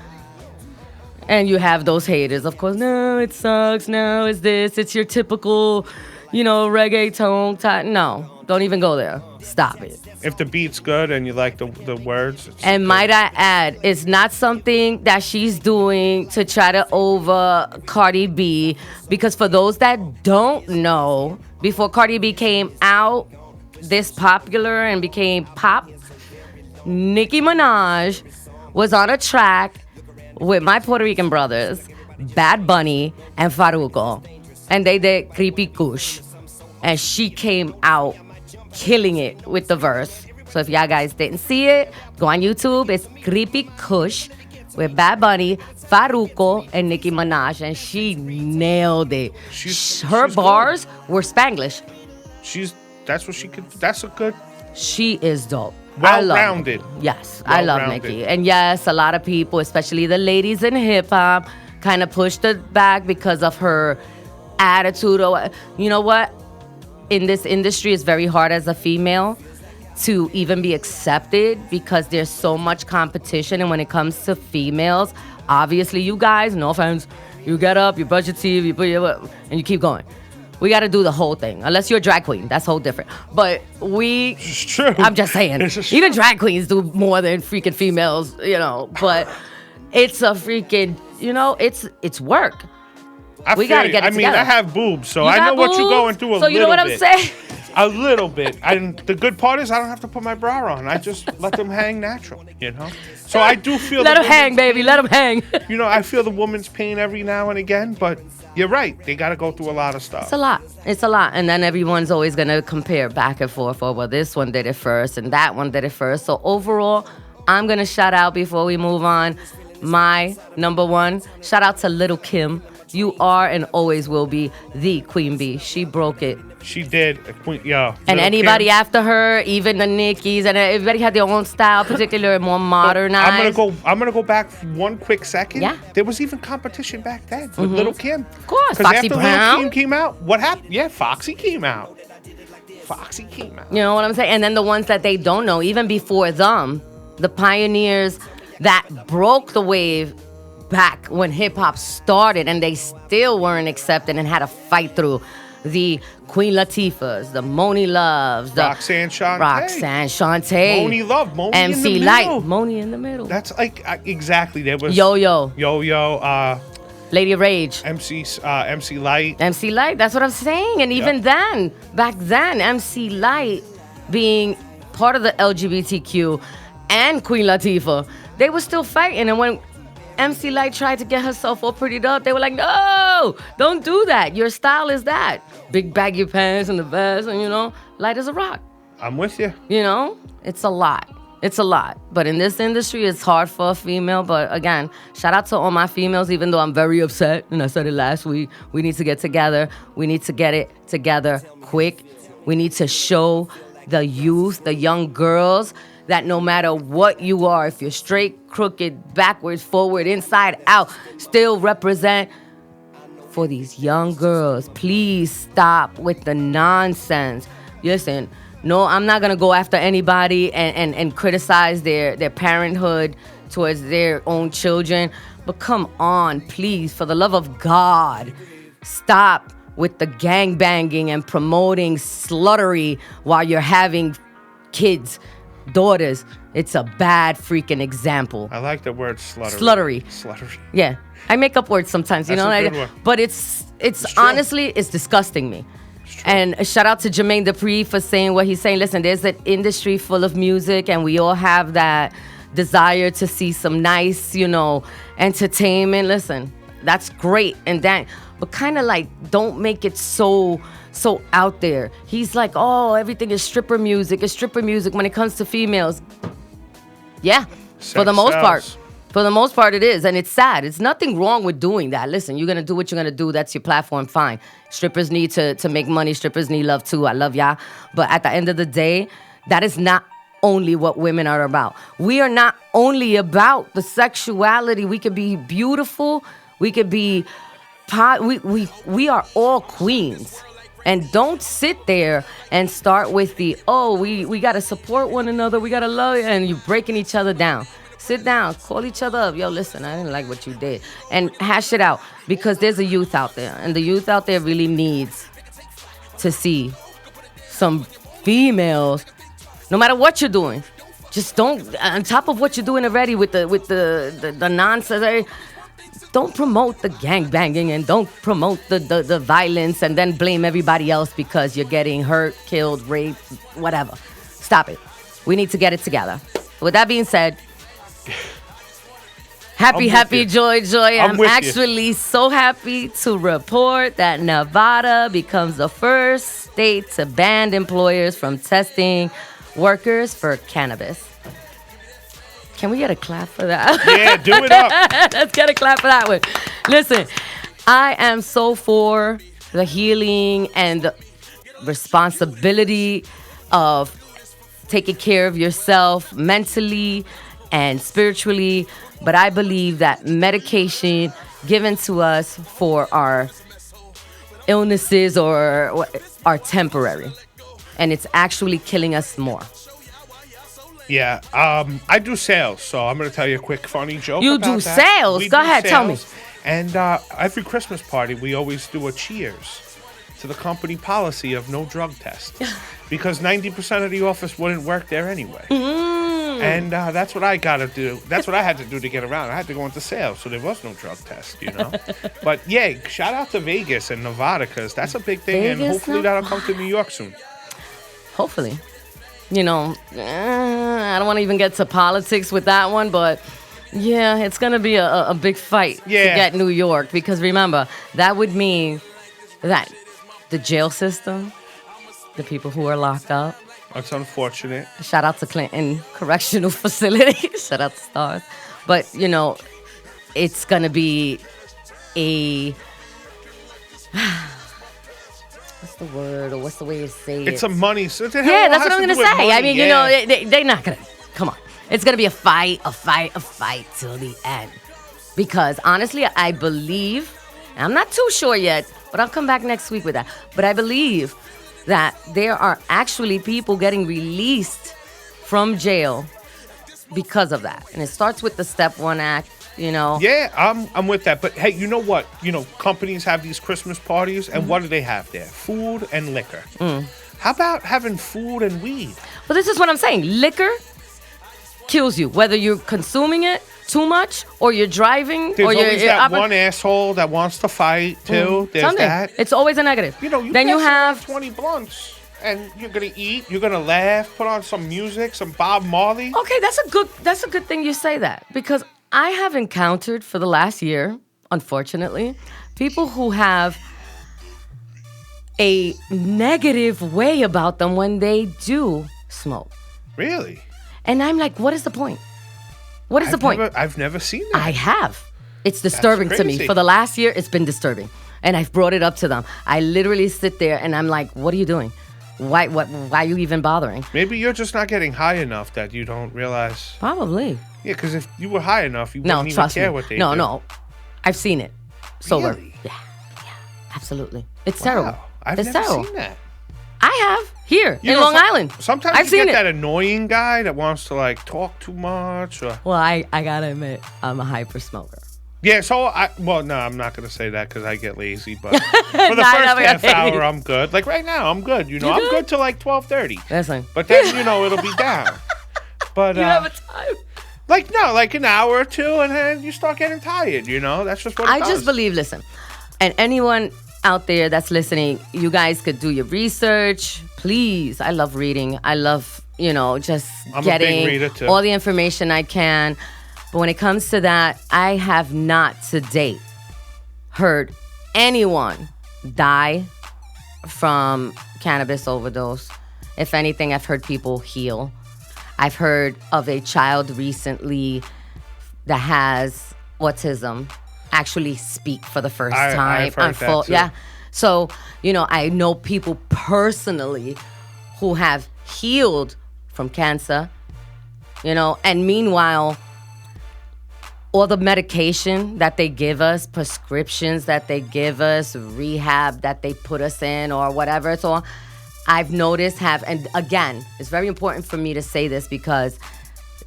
And you have those haters, of course. No, it sucks. No, it's this. It's your typical, reggaeton type. No, don't even go there. Stop it. If the beat's good and you like the words. And good. Might I add, it's not something that she's doing to try to over Cardi B. Because for those that don't know, before Cardi B came out this popular and became pop, Nicki Minaj was on a track with my Puerto Rican brothers, Bad Bunny and Farruko. And they did Creepy Kush. And she came out killing it with the verse. So if y'all guys didn't see it, go on YouTube. It's Creepy Kush with Bad Bunny, Farruko, and Nicki Minaj. And she nailed it. Her bars were Spanglish. That's what she could. That's a good. She is dope. Well-rounded. Yes, I love Nicki. And yes, a lot of people, especially the ladies in hip-hop, kind of pushed her back because of her attitude. Or, you know what? In this industry, it's very hard as a female to even be accepted because there's so much competition. And when it comes to females, obviously you guys, no offense, you get up, you brush your teeth, and you keep going. We got to do the whole thing. Unless you're a drag queen. That's whole different. But it's true. I'm just saying. Even drag queens do more than freaking females, But it's a freaking, it's work. We got to get it together. I have boobs, so I know what you're going through a little bit. So you know what I'm saying? A little bit. And the good part is I don't have to put my bra on. I just let them hang natural, So I do feel let them hang, baby. Let them hang. I feel the woman's pain every now and again, but you're right. They got to go through a lot of stuff. It's a lot. And then everyone's always going to compare back and forth. Well, this one did it first and that one did it first. So overall, I'm going to shout out before we move on. My number one, shout out to Little Kim. You are and always will be the Queen Bee. She broke it. She did. And anybody after her, even the Nickies, and everybody had their own style, particularly more modernized. I'm gonna go back one quick second. Yeah. There was even competition back then with Little Kim. Of course. Because Foxy after Brown. Little Kim came out, what happened? Yeah, Foxy came out. You know what I'm saying? And then the ones that they don't know, even before them, the pioneers that broke the wave back when hip-hop started, and they still weren't accepted and had to fight through the Queen Latifahs, the Moni Loves, the Roxanne Shante, Moni Love, Moni MC in the Light, middle. Moni in the middle. That's like exactly. There was Yo-Yo, Lady Rage, MC Light. MC Light. That's what I'm saying. And even then, back then, MC Light being part of the LGBTQ and Queen Latifah, they were still fighting. And when MC Light tried to get herself all prettied up, they were like, no, don't do that. Your style is that. big baggy pants and the vest, and light as a rock. I'm with you. It's a lot. It's a lot. But in this industry, it's hard for a female. But again, shout out to all my females, even though I'm very upset. And I said it last week. We need to get together. We need to get it together quick. We need to show the youth, the young girls, that no matter what you are, if you're straight, crooked, backwards, forward, inside, out, still represent for these young girls. Please stop with the nonsense. Listen, no, I'm not going to go after anybody and criticize their parenthood towards their own children. But come on, please, for the love of God, stop with the gangbanging and promoting sluttery while you're having kids, daughters. It's a bad freaking example. I like the word sluttery. Sluttery. Yeah. I make up words sometimes, That's a good one. But it's honestly, it's disgusting me. And shout out to Jermaine Dupri for saying what he's saying. Listen, there's an industry full of music, and we all have that desire to see some nice, entertainment. Listen, that's great. But kind of like, don't make it so out there. He's like, oh, everything is stripper music. It's stripper music when it comes to females. Yeah, for the most part. For the most part, it is, and it's sad. It's nothing wrong with doing that. Listen, you're going to do what you're going to do. That's your platform, fine. Strippers need to make money. Strippers need love, too. I love y'all. But at the end of the day, that is not only what women are about. We are not only about the sexuality. We could be beautiful. We could be... We are all queens. And don't sit there and start with we got to support one another. We got to love, and you're breaking each other down. Sit down, call each other up. Yo, listen, I didn't like what you did. And hash it out, because there's a youth out there. And the youth out there really needs to see some females, no matter what you're doing. Just don't, on top of what you're doing already with the nonsense, don't promote the gangbanging and don't promote the violence and then blame everybody else because you're getting hurt, killed, raped, whatever. Stop it. We need to get it together. With that being said, happy, joy. I'm actually so happy to report that Nevada becomes the first state to ban employers from testing workers for cannabis. Can we get a clap for that? Yeah, do it up. Let's get a clap for that one. Listen, I am so for the healing and the responsibility of taking care of yourself mentally and spiritually, but I believe that medication given to us for our illnesses or are temporary, and it's actually killing us more. Yeah, I do sales, so I'm going to tell you a quick funny joke. You about do that. sales? Go ahead, tell me. And every Christmas party, we always do a cheers to the company policy of no drug test, because 90% of the office wouldn't work there anyway. And that's what I got to do. That's what I had to do to get around. I had to go into sales, so there was no drug test, But yeah, shout out to Vegas and Nevada, because that's a big thing, and hopefully that'll come to New York soon. Hopefully. I don't want to even get to politics with that one, but yeah, it's going to be a big fight to get New York, because remember, that would mean that the jail system, the people who are locked up. That's unfortunate. Shout out to Clinton Correctional Facility. Shout out to Stars. But, it's going to be a... What's the word, or what's the way to say it? It's a money... So yeah, that's what I'm going to say. Money. I mean, they're not going to... Come on. It's going to be a fight till the end. Because, honestly, I believe... And I'm not too sure yet, but I'll come back next week with that. But I believe that there are actually people getting released from jail because of that. And it starts with the Step 1 Act, Yeah, I'm with that. But hey, you know what? Companies have these Christmas parties, and what do they have there? Food and liquor. How about having food and weed? Well, this is what I'm saying. Liquor kills you, whether you're consuming it too much or you're driving. There's or always that one asshole that wants to fight, too. There's Something. that. It's always a negative. Then you have 20 blunts, and you're going to eat, you're going to laugh, put on some music, some Bob Marley. Okay, that's a good thing you say that, because I have encountered for the last year, unfortunately, people who have a negative way about them when they do smoke. Really? And I'm like, what is the point? What is the point? I've never seen that. I have. It's disturbing to me. crazy. For the last year, it's been disturbing. And I've brought it up to them. I literally sit there and I'm like, what are you doing? Why are you even bothering? Maybe you're just not getting high enough that you don't realize. Probably. Yeah, because if you were high enough, you wouldn't even trust care me. what they do. No. I've seen it. Sober. Really? Yeah, absolutely. It's terrible. Wow. I've it's never terrible. seen that. I have here You in know, Long Island. Sometimes I've you seen get it. that annoying guy that wants to like talk too much. Or... Well, I gotta admit, I'm a hyper smoker. Yeah, so no, I'm not gonna say that because I get lazy. But for the first half hour, I'm good. Like right now, I'm good. You know, I'm good till like 12:30. That's fine. But then it'll be down. But You have a time. like an hour or two, and then you start getting tired. That's just what it I does. just believe, listen, and anyone out there that's listening, you guys could do your research. Please. I love reading. I love, just I'm a big getting reader, too. all the information I can. But when it comes to that, I have not to date heard anyone die from cannabis overdose. If anything, I've heard people heal. I've heard of a child recently that has autism actually speak for the first time. I've heard that too. Yeah. So, I know people personally who have healed from cancer, and meanwhile, all the medication that they give us, prescriptions that they give us, rehab that they put us in or whatever it's all, I've noticed and again, it's very important for me to say this because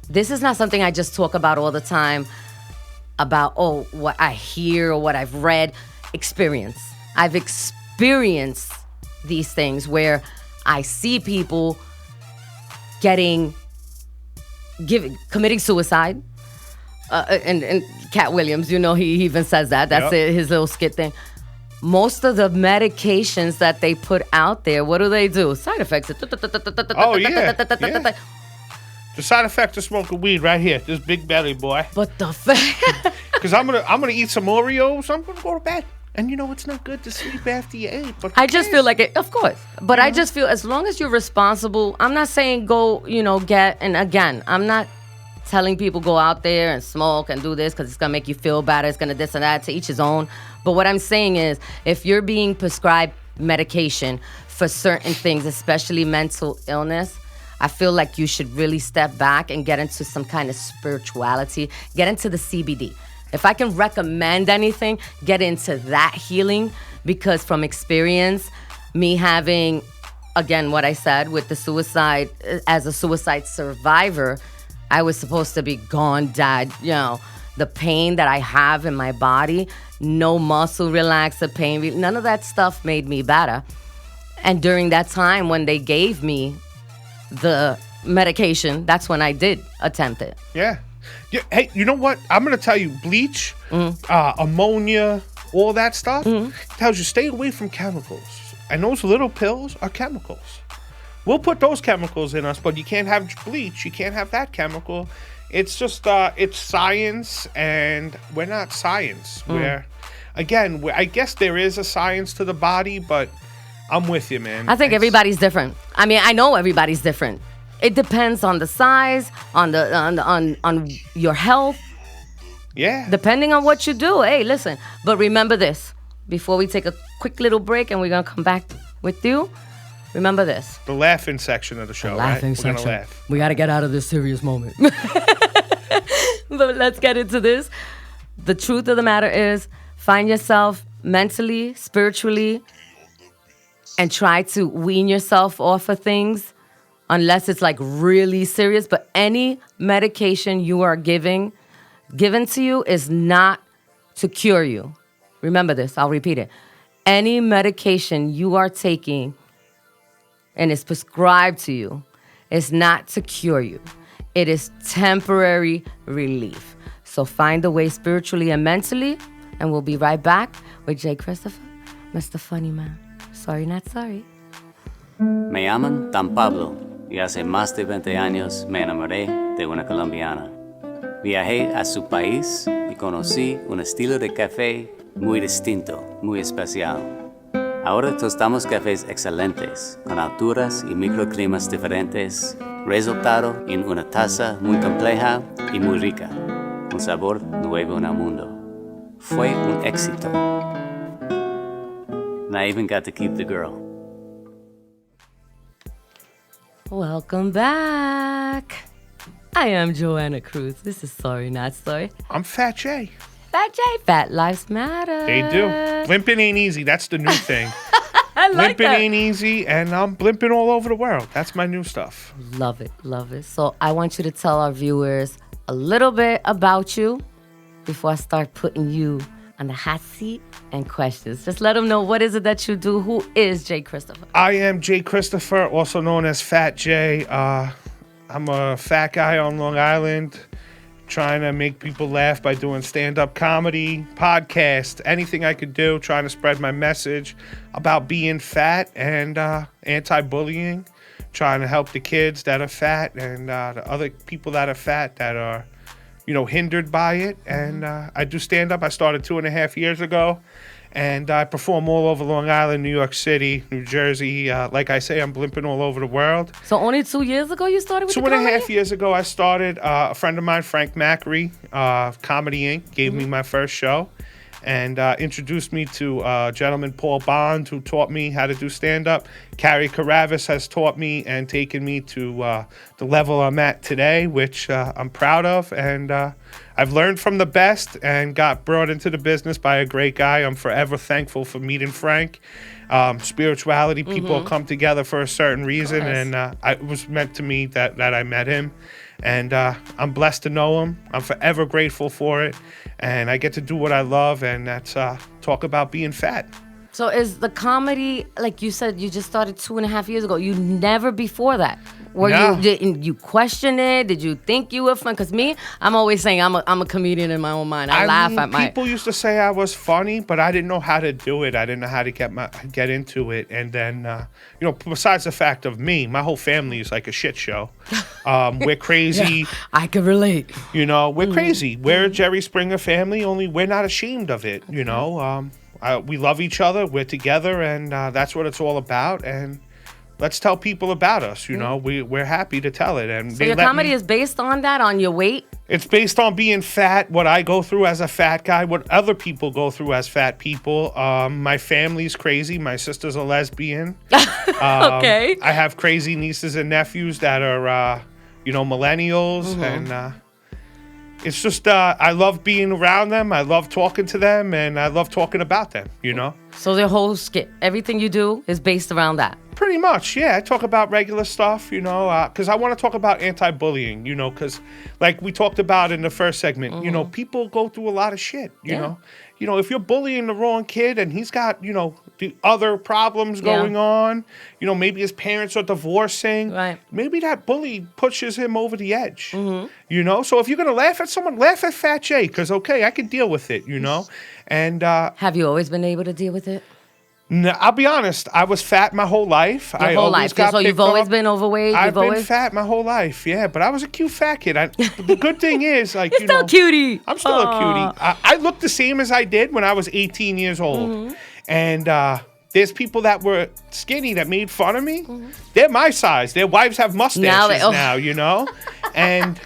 this is not something I just talk about all the time about, what I hear or what I've read. Experience. I've experienced these things where I see people committing suicide. And Cat Williams, he even says that. That's his little skit thing. Most of the medications that they put out there, what do? Side effects. Oh, yeah. The side effect of smoking weed right here. This big belly boy. But Because I'm gonna eat some Oreos. I'm gonna go to bed. And it's not good to sleep after you ate. But I just feel like it, of course. But I just feel as long as you're responsible, I'm not saying go, get, and again, I'm not telling people go out there and smoke and do this because it's going to make you feel better. It's going to this and that, to each his own. But what I'm saying is if you're being prescribed medication for certain things, especially mental illness, I feel like you should really step back and get into some kind of spirituality, get into the CBD. If I can recommend anything, get into that healing because from experience, me having, again, what I said with the suicide, as a suicide survivor, I was supposed to be gone, dead. The pain that I have in my body, no muscle relaxer pain, none of that stuff made me better. And during that time when they gave me the medication, that's when I did attempt it. Yeah. Hey, you know what? I'm going to tell you, bleach, ammonia, all that stuff, tells you stay away from chemicals. And those little pills are chemicals. We'll put those chemicals in us, but you can't have bleach. You can't have that chemical. It's just, it's science, and we're not science. I guess there is a science to the body, but I'm with you, man. I think everybody's different. I mean, I know everybody's different. It depends on the size, on your health. Yeah. Depending on what you do. Hey, listen. But remember this. Before we take a quick little break and we're going to come back with you, remember this. The laughing section of the show, right? We're going to laugh. We got to get out of this serious moment. But let's get into this. The truth of the matter is, find yourself mentally, spiritually, and try to wean yourself off of things unless it's like really serious. But any medication you are given to you is not to cure you. Remember this. I'll repeat it. Any medication you are taking and is prescribed to you is not to cure you. It is temporary relief. So find a way spiritually and mentally, and we'll be right back with Jay Christopher, Mr. Funny Man. Sorry, not sorry. Me llaman Dan Pablo y hace más de 20 años me enamoré de una colombiana. Viajé a su país y conocí un estilo de café muy distinto, muy especial. Ahora tostamos cafés excelentes, con alturas y microclimas diferentes, resultado en una taza muy compleja y muy rica, un sabor nuevo en el mundo. Fue un éxito. And I even got to keep the girl. Welcome back. I am Joanna Cruz. This is Sorry Not Sorry. I'm Fat J. Fat J, Fat Lives Matter. They do. Blimping ain't easy. That's the new thing. I like Blimping that. ain't easy, and I'm blimping all over the world. That's my new stuff. Love it, love it. So I want you to tell our viewers a little bit about you before I start putting you on the hot seat and questions. Just let them know, what is it that you do? Who is Jay Christopher? I am Jay Christopher, also known as Fat J. I'm a fat guy on Long Island, trying to make people laugh by doing stand-up comedy, podcast, anything I could do, trying to spread my message about being fat and anti-bullying, trying to help the kids that are fat and the other people that are fat that are, hindered by it. And I do stand-up. I started 2.5 years ago. And I perform all over Long Island, New York City, New Jersey. Like I say, I'm blimping all over the world. So only 2 years ago you started with 2.5 years ago, I started. A friend of mine, Frank Macri, Comedy Inc., gave me my first show and introduced me to a gentleman, Paul Bond, who taught me how to do stand-up. Carrie Carabas has taught me and taken me to the level I'm at today, which I'm proud of. And I've learned from the best and got brought into the business by a great guy. I'm forever thankful for meeting Frank. Spirituality, people come together for a certain reason, and it was meant to me that I met him. And I'm blessed to know him. I'm forever grateful for it. And I get to do what I love, and that's talk about being fat. So is the comedy, like you said, you just started 2.5 years ago. You never before that? No. You question it? Did you think you were fun? Because me, I'm always saying I'm a comedian in my own mind. I laugh at my... People used to say I was funny, but I didn't know how to do it. I didn't know how to get into it. And then, besides the fact of me, my whole family is like a shit show. We're crazy. Yeah, I can relate. We're crazy. We're a Jerry Springer family, only we're not ashamed of it, we love each other. We're together, and that's what it's all about. And let's tell people about us. We're happy to tell it. And So your comedy is based on that, on your weight? It's based on being fat, what I go through as a fat guy, what other people go through as fat people. My family's crazy. My sister's a lesbian. Okay. I have crazy nieces and nephews that are, millennials, and. It's just, I love being around them. I love talking to them, and I love talking about them, So the whole skit, everything you do is based around that? Pretty much, yeah. I talk about regular stuff, because I want to talk about anti-bullying, because like we talked about in the first segment, people go through a lot of shit, you know. If you're bullying the wrong kid and he's got, the other problems going on, maybe his parents are divorcing. Right. Maybe that bully pushes him over the edge, So if you're going to laugh at someone, laugh at Fat J, because, okay, I can deal with it, And have you always been able to deal with it? No, I'll be honest. I was fat my whole life. Your whole life. So you've always been overweight? I've been fat my whole life, yeah. But I was a cute fat kid. The good thing is, like, You're still a cutie. I'm still a cutie. I look the same as I did when I was 18 years old. And there's people that were skinny that made fun of me. They're my size. Their wives have mustaches now, And...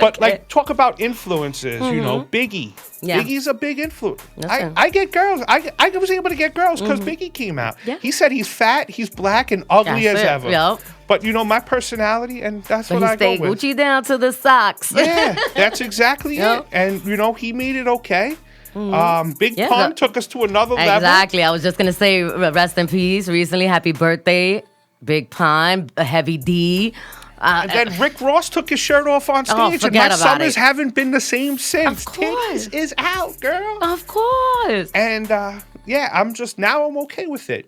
But, like, talk about influences, Biggie. Yeah. Biggie's a big influence. Okay. I get girls. I was able to get girls because Biggie came out. Yeah. He said he's fat, he's black, and ugly as ever. Yep. But, my personality, and that's what I go He with. stayed Gucci down to the socks. Yeah, that's exactly it. And, he made it okay. Big Pun took us to another level. Exactly. I was just going to say, rest in peace. Recently, happy birthday, Big Pun, a Heavy D. And then Rick Ross took his shirt off on stage, and my summers haven't been the same since. Of course. Titties is out, girl. Of course. And I'm okay with it,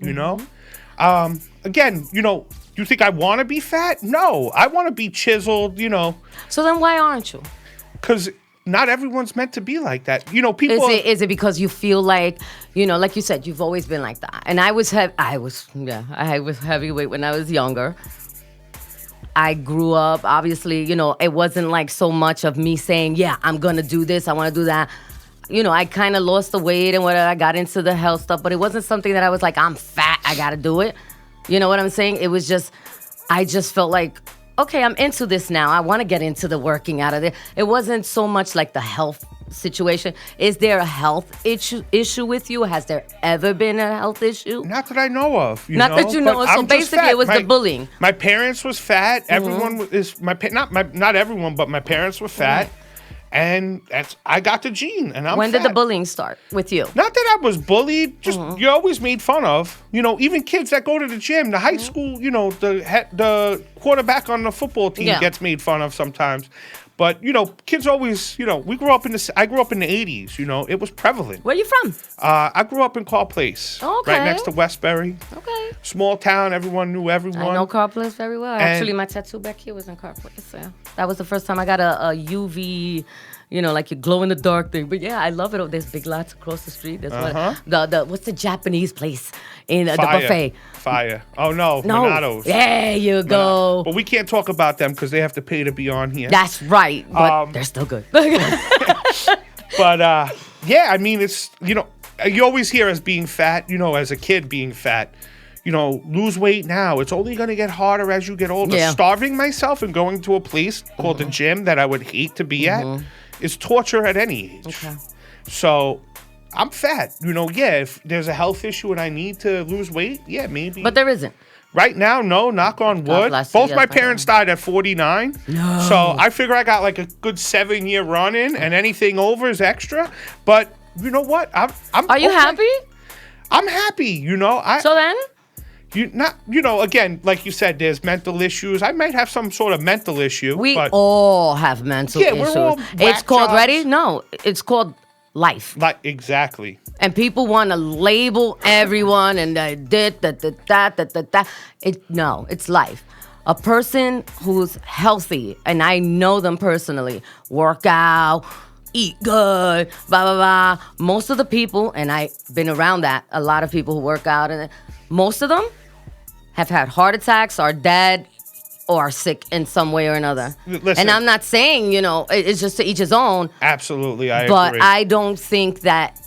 Again, you think I want to be fat? No, I want to be chiseled, So then why aren't you? Because not everyone's meant to be like that. People. Is it because you feel like, like you said, you've always been like that? And I was heavyweight when I was younger. I grew up, obviously, it wasn't like so much of me saying, yeah, I'm going to do this, I want to do that. I kind of lost the weight and whatever. I got into the health stuff, but it wasn't something that I was like, I'm fat, I got to do it. You know what I'm saying? It was just, I just felt like, okay, I'm into this now. I want to get into the working out of it. It wasn't so much like the health situation. Is there a health issue with you? Has there ever been a health issue? Not that I know of. Not that you know of. So basically, it was the bullying. My parents was fat. Everyone is not everyone, but my parents were fat. Right. And I got the gene, and I'm When fat. did the bullying start with you? Not that I was bullied, just you're always made fun of. Even kids that go to the gym, the high school, the quarterback on the football team gets made fun of sometimes. But, kids always, I grew up in the 80s, it was prevalent. Where you from? I grew up in Carl Place, Okay. right next to Westbury. Okay. Small town, everyone knew everyone. I know Carl Place very well. Actually, my tattoo back here was in Carl Place. Yeah. That was the first time I got a UV, like your glow in the dark thing. But yeah, I love it. There's big lots across the street. That's what's the Japanese place in the buffet? Fire. Oh, no. Monato's. There you go. But we can't talk about them because they have to pay to be on here. That's right. But they're still good. But, yeah, I mean, it's, you always hear us being fat, as a kid being fat. Lose weight now. It's only going to get harder as you get older. Yeah. Starving myself and going to a place called the gym that I would hate to be at is torture at any age. Okay. So I'm fat. If there's a health issue and I need to lose weight, yeah, maybe. But there isn't. Right now, no, knock on wood. bless you, Both yes, my my parents God. died at 49. No. So I figure I got like a good 7-year run in, and anything over is extra. But you know what? I'm Are you okay. happy? I'm happy, So then? Again, like you said, there's mental issues. I might have some sort of mental issue. We but all have mental Yeah, issues. we're all It's whack called, jobs. ready? No, it's called life. Exactly. And people want to label everyone and that. No, it's life. A person who's healthy, and I know them personally, work out, eat good, blah, blah, blah. Most of the people, and I've been around that, a lot of people who work out, and most of them have had heart attacks, are dead, or are sick in some way or another. Listen. And I'm not saying, it's just to each his own. Absolutely, I But agree. I don't think that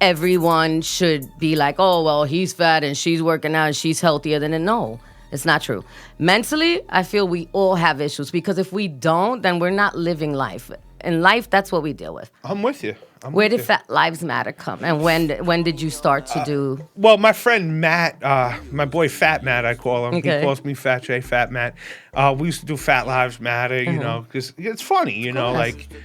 everyone should be like, oh, well, he's fat and she's working out and she's healthier than him. No, it's not true. Mentally, I feel we all have issues because if we don't, then we're not living life. In life, that's what we deal with. I'm with you. Where did Fat Lives Matter come? And when did you start to do? Well, my friend Matt, my boy Fat Matt, I call him. Okay. He calls me Fat J, Fat Matt. We used to do Fat Lives Matter, because it's funny,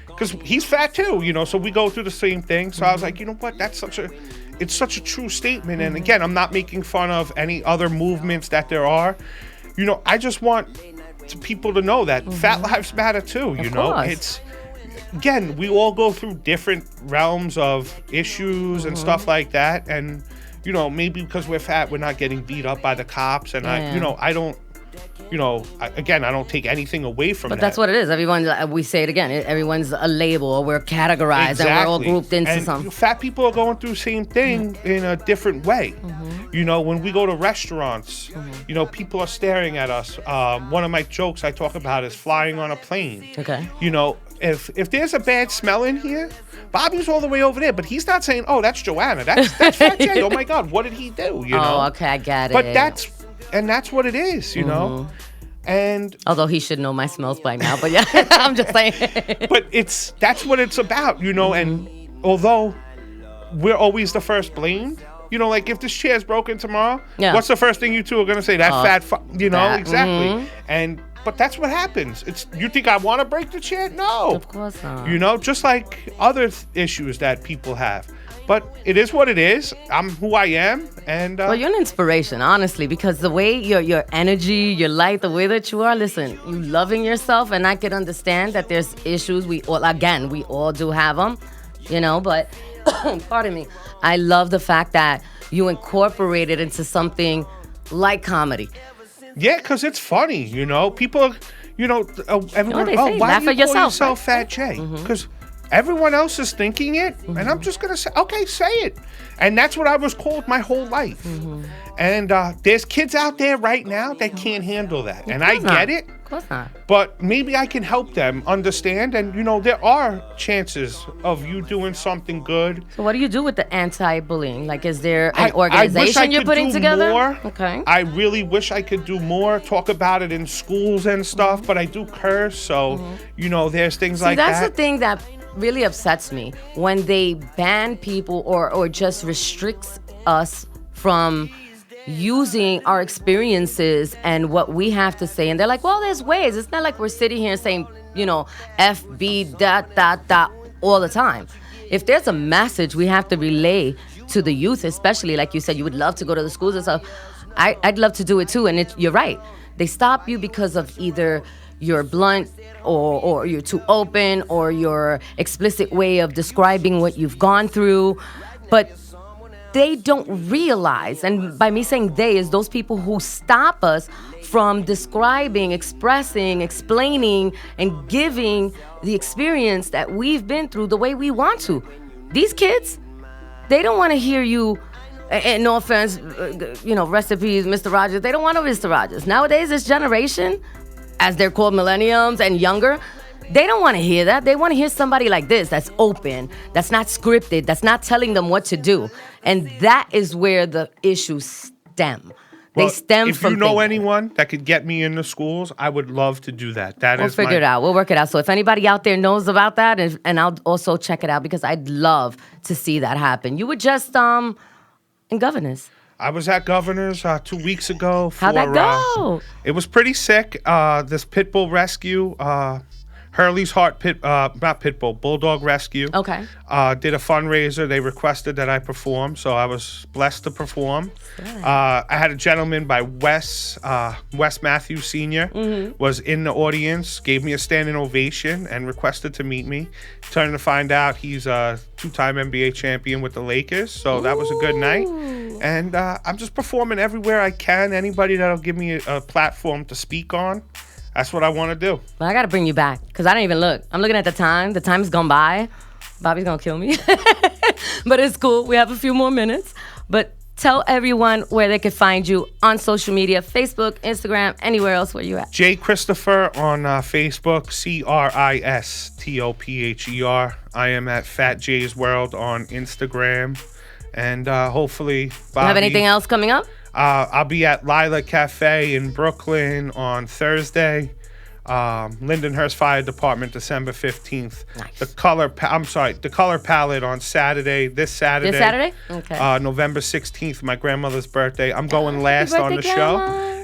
because he's fat too, so we go through the same thing. So I was like, you know what, it's such a true statement. And again, I'm not making fun of any other movements that there are. I just want people to know that Fat Lives Matter too, Of course. It's, again, we all go through different realms of issues and stuff like that. And, maybe because we're fat, we're not getting beat up by the cops. And I don't, I don't take anything away from that. But that's what it is. Everyone's, we say it again, everyone's a label or we're categorized and we're all grouped into and something. Fat people are going through the same thing in a different way. When we go to restaurants, people are staring at us. One of my jokes I talk about is flying on a plane. Okay. If there's a bad smell in here, Bobby's all the way over there, but he's not saying, "Oh, that's Joanna. That's Fat Jay. Oh my God, what did he do?" Oh, okay, I get it. But that's what it is, And although he should know my smells by now, but yeah, I'm just saying. but that's what it's about, And although we're always the first blamed, like if this chair's broken tomorrow, what's the first thing you two are gonna say? That that, exactly. But that's what happens. You think I want to break the chair? No. Of course not. Just like other issues that people have. But it is what it is. I'm who I am, and well, you're an inspiration, honestly, because the way your energy, your light, the way that you are, listen, you loving yourself, and I could understand that there's issues. We all do have them, but pardon me. I love the fact that you incorporate it into something like comedy. Yeah, because it's funny, People, everyone, they say, why laugh do you at yourself, call yourself right? Fat Jay? Because everyone else is thinking it, and I'm just going to say, okay, say it. And that's what I was called my whole life. And there's kids out there right now that can't handle that. And I get it. Of course not. But maybe I can help them understand. And, there are chances of you doing something good. So what do you do with the anti-bullying? Like, is there an organization you're putting together? More. Okay. I really wish I could do more, talk about it in schools and stuff, but I do curse. So, there's things like that. That's the thing that really upsets me, when they ban people or just restricts us from using our experiences and what we have to say. And they're like, well, there's ways. It's not like we're sitting here saying, FB, ... all the time. If there's a message we have to relay to the youth, especially, like you said, you would love to go to the schools and stuff. I'd love to do it too. And you're right. They stop you because of either you're blunt or you're too open or your explicit way of describing what you've gone through. But they don't realize, and by me saying they, is those people who stop us from describing, expressing, explaining, and giving the experience that we've been through the way we want to. These kids, they don't want to hear you, and no offense, recipes, Mr. Rogers. They don't want no Mr. Rogers. Nowadays, this generation, as they're called millenniums and younger, they don't want to hear that. They want to hear somebody like this that's open, that's not scripted, that's not telling them what to do. And that is where the issues stem. They stem from if you know anyone that could get me into schools, I would love to do that. We'll figure it out. We'll work it out. So if anybody out there knows about that, and I'll also check it out, because I'd love to see that happen. You were just in Governors. I was at Governor's 2 weeks ago. How'd that go? It was pretty sick. This pit bull rescue, Hurley's Heart Bulldog Rescue. Okay. Did a fundraiser. They requested that I perform, so I was blessed to perform. I had a gentleman by Wes Matthews Sr. Was in the audience, gave me a standing ovation, and requested to meet me. Turned to find out he's a 2-time NBA champion with the Lakers, so that was a good night. And I'm just performing everywhere I can. Anybody that'll give me a platform to speak on, that's what I want to do. Well, I got to bring you back, because I didn't even look. I'm looking at the time. The time's gone by. Bobby's going to kill me. But it's cool. We have a few more minutes. But tell everyone where they could find you on social media, Facebook, Instagram, anywhere else where you're at. J. Christopher on Facebook, CRISTOPHER. I am at Fat J's World on Instagram. And hopefully, Bobby... You have anything else coming up? I'll be at Lila Cafe in Brooklyn on Thursday. Lindenhurst Fire Department, December 15th. Nice. The Color Palette on Saturday. This Saturday. This Saturday? Okay. November 16th, my grandmother's birthday. I'm going last on the show.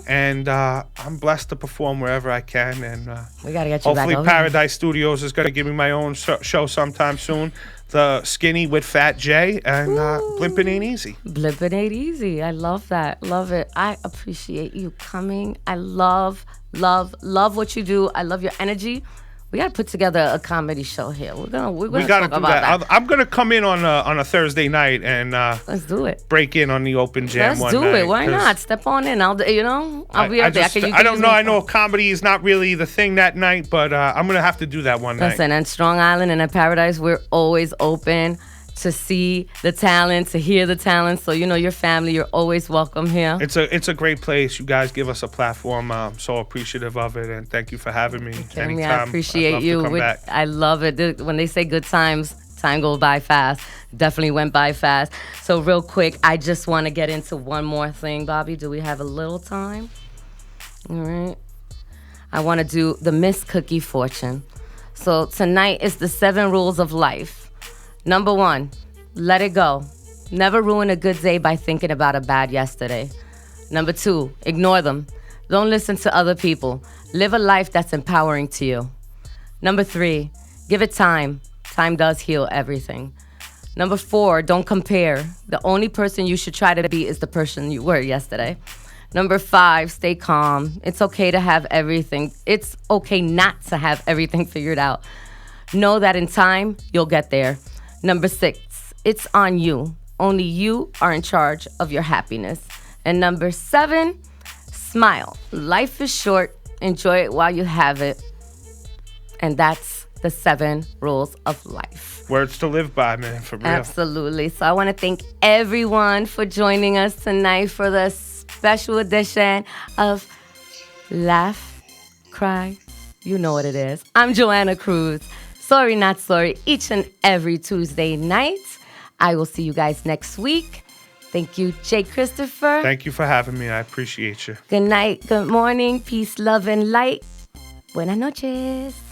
And I'm blessed to perform wherever I can. And we got to get you back hopefully over Paradise Studios is going to give me my own show sometime soon. The Skinny with Fat J, and Blimpin' Ain't Easy. Blimpin' Ain't Easy. I love that. Love it. I appreciate you coming. I love what you do. I love your energy. We got to put together a comedy show here. We got to do that. I'm going to come in on a Thursday night and let's do it. Break in on the open jam one night. Let's do it. Why not? Step on in. I'll be out there. I don't know. I know comedy is not really the thing that night, but I'm going to have to do that one night. Listen, and Strong Island and at Paradise, we're always open to see the talent, to hear the talent. So, your family, you're always welcome here. It's a great place. You guys give us a platform. I'm so appreciative of it, and thank you for having me. Anytime. I appreciate you. I love it. When they say good times, time goes by fast. Definitely went by fast. So real quick, I just want to get into one more thing, Bobby. Do we have a little time? All right. I want to do the Miss Cookie Fortune. So tonight is the 7 rules of life. Number 1, let it go. Never ruin a good day by thinking about a bad yesterday. Number 2, ignore them. Don't listen to other people. Live a life that's empowering to you. Number 3, give it time. Time does heal everything. Number 4, don't compare. The only person you should try to be is the person you were yesterday. Number 5, stay calm. It's okay to have everything. It's okay not to have everything figured out. Know that in time, you'll get there. Number 6, it's on you. Only you are in charge of your happiness. And number 7, smile. Life is short. Enjoy it while you have it. And that's the 7 rules of life. Words to live by, man, for real. Absolutely. So I want to thank everyone for joining us tonight for the special edition of Laugh, Cry, you know what it is. I'm Joanna Cruz. Sorry, not sorry. Each and every Tuesday night. I will see you guys next week. Thank you, Jay Christopher. Thank you for having me. I appreciate you. Good night, good morning, peace, love, and light. Buenas noches.